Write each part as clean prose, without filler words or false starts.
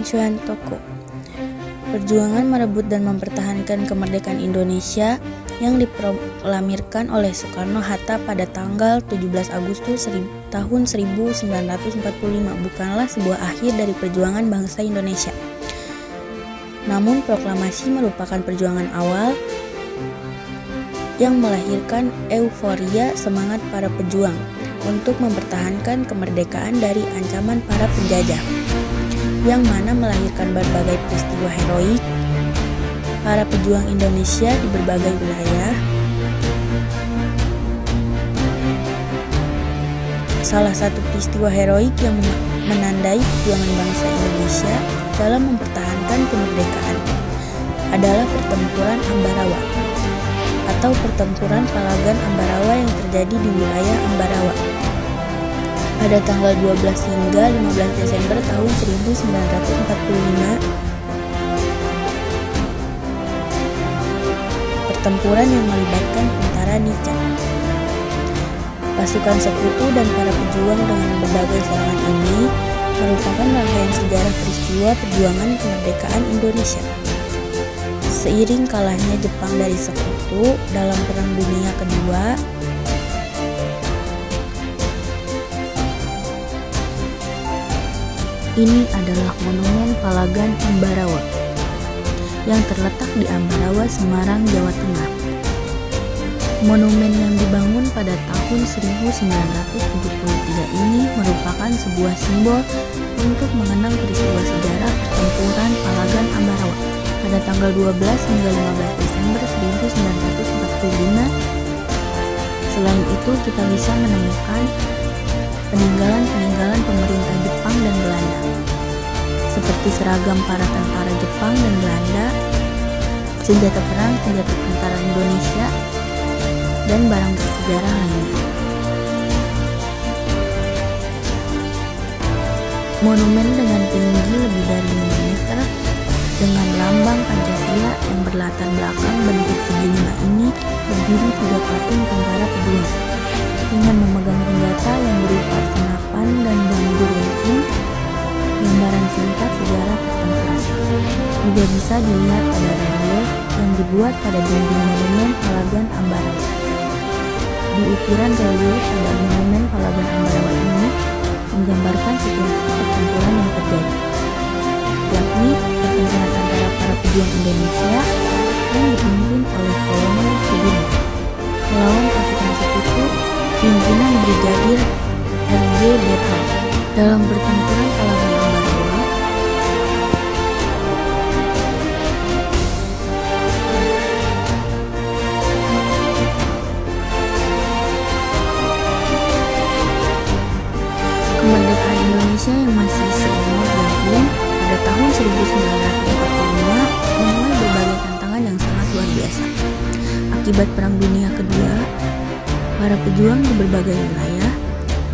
Chuan Toko. Perjuangan merebut dan mempertahankan kemerdekaan Indonesia yang diproklamirkan oleh Soekarno-Hatta pada tanggal 17 Agustus tahun 1945 bukanlah sebuah akhir dari perjuangan bangsa Indonesia. Namun proklamasi merupakan perjuangan awal yang melahirkan euforia semangat para pejuang untuk mempertahankan kemerdekaan dari ancaman para penjajah, yang mana melahirkan berbagai peristiwa heroik para pejuang Indonesia di berbagai wilayah. Salah satu peristiwa heroik yang menandai perjuangan bangsa Indonesia dalam mempertahankan kemerdekaan adalah pertempuran Ambarawa atau pertempuran Palagan Ambarawa yang terjadi di wilayah Ambarawa pada tanggal 12 hingga 15 Desember tahun 1945. Pertempuran yang melibatkan tentara Nican, pasukan sekutu dan para pejuang dengan berbagai serangan ini merupakan rangkaian sejarah peristiwa perjuangan kemerdekaan Indonesia. Seiring kalahnya Jepang dari sekutu dalam Perang Dunia Kedua, ini adalah monumen Palagan Ambarawa yang terletak di Ambarawa, Semarang, Jawa Tengah. Monumen yang dibangun pada tahun 1973 ini merupakan sebuah simbol untuk mengenang peristiwa sejarah pertempuran Palagan Ambarawa pada tanggal 12 hingga 15 Desember 1945. Selain itu, kita bisa menemukan peninggalan-peninggalan pemerintah Jepang dan Belanda, seperti seragam para tentara Jepang dan Belanda, senjata perang, senjata tentara Indonesia, dan barang bersejarah lainnya. Monumen dengan tinggi lebih dari 5 meter dengan lambang Pancasila yang berlatar belakang bentuk segi 5 ini berdiri 3 patung tentara pejuang dengan memegang senjata yang berupa senapan dan bambu runcing. Gambaran singkat sejarah pertempuran juga bisa dilihat pada relief yang dibuat pada dinding monumen Palagan Ambarawa. Di ukiran relief pada monumen Palagan Ambarawa ini menggambarkan situasi pertempuran yang terjadi, yakni pertempuran antara para pejuang Indonesia yang dipimpin oleh Kolonel Sudirman melawan pasukan sekutu pimpinan Brigadir R.J. Berhan. Dalam pertempuran Palagan Ambarawa, kemerdekaan Indonesia yang masih seumur jagung pada tahun 1945 menuai berbagai tantangan yang sangat luar biasa. Akibat Perang Dunia Kedua, para pejuang di berbagai wilayah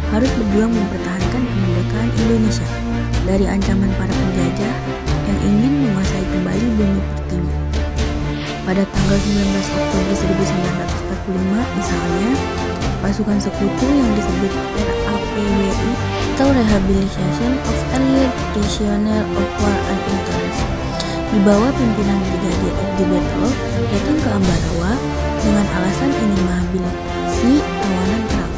harus berjuang mempertahankan kemerdekaan Indonesia dari ancaman para penjajah yang ingin menguasai kembali bumi pertiwi. Pada tanggal 19 Oktober 1945 misalnya, pasukan sekutu yang disebut RAPWI atau Rehabilitation of Allied Prisoners of War and Interest di bawah pimpinan Brigadir R.J. Berhan datang ke Ambarawa dengan alasan ingin menghabilitasi tawanan perang.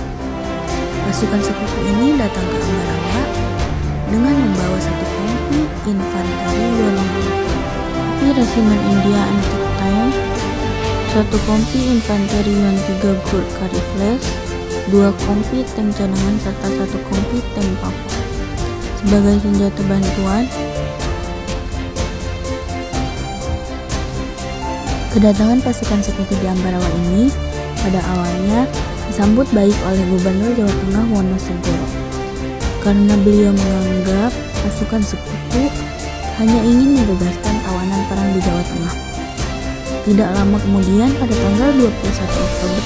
Pasukan sekutu ini datang ke Ambarawa dengan membawa 1 kompi infanteri Yuan Resimen India Anti-Tank, 1 kompi infanteri Yuan 3 Gurkha Rifles, 2 kompi tank cadangan serta 1 kompi tank Pavlov. Sebagai senjata bantuan, kedatangan pasukan sekutu di Ambarawa ini pada awalnya disambut baik oleh Gubernur Jawa Tengah Wonosegoro karena beliau menganggap pasukan sekutu hanya ingin membebaskan tawanan perang di Jawa Tengah. Tidak lama kemudian pada tanggal 21 Oktober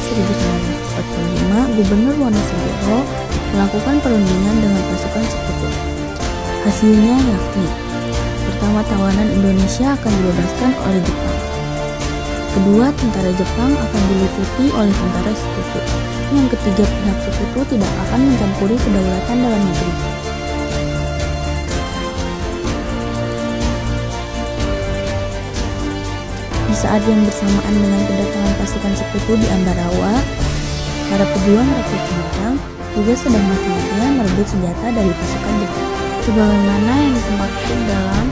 1945, Gubernur Wonosegoro melakukan perundingan dengan pasukan sekutu. Hasilnya yakni, pertama, tawanan Indonesia akan dibebaskan oleh Jepang. Kedua, tentara Jepang akan diliputi oleh tentara sekutu. Yang ketiga, pihak sekutu tidak akan mencampuri kedaulatan dalam negeri. Di saat yang bersamaan dengan kedatangan pasukan sekutu di Ambarawa, para pejuang Rakyat Semarang juga sedang mati-matian merebut senjata dari pasukan Jepang. Sebagaimana yang termaktub dalam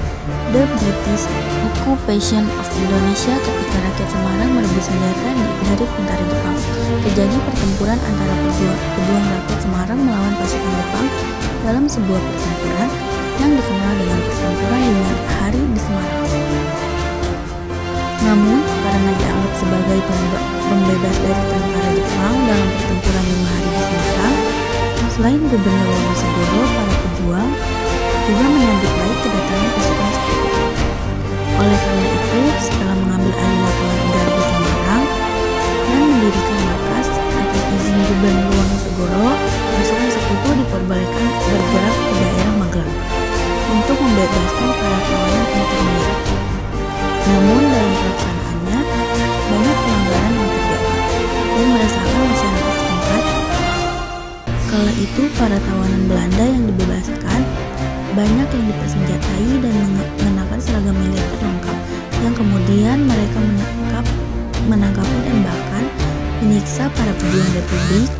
The British Occupation of Indonesia ketika rakyat Semarang merebut senjata dari tentara Jepang. Terjadi pertempuran antara pejuang rakyat Semarang melawan pasukan Jepang dalam sebuah pertempuran yang dikenal dengan pertempuran 5 hari di Semarang. Namun, karena dianggap sebagai pembebas dari tentara Jepang dalam pertempuran 5 hari di Semarang, selain Gubernur Wonosegoro, para pejuang juga menyambut baik kedatangan pasukan sekutu. Oleh karena itu, setelah mengambil alih lapangan udara di Semarang dan mendirikan markas atas izin Gubernur Wonosegoro, pasukan sekutu diperbolehkan bergerak ke daerah Magelang untuk membebaskan para tawanan internment. Namun dalam pelaksanaannya banyak pelanggaran yang terjadi dan meresahkan masyarakat setempat. Kala itu para tawanan Belanda yang dibebaskan banyak yang dipersenjatai dan mengenakan seragam militer lengkap, yang kemudian mereka menangkap dan bahkan menyiksa para pejuang Republik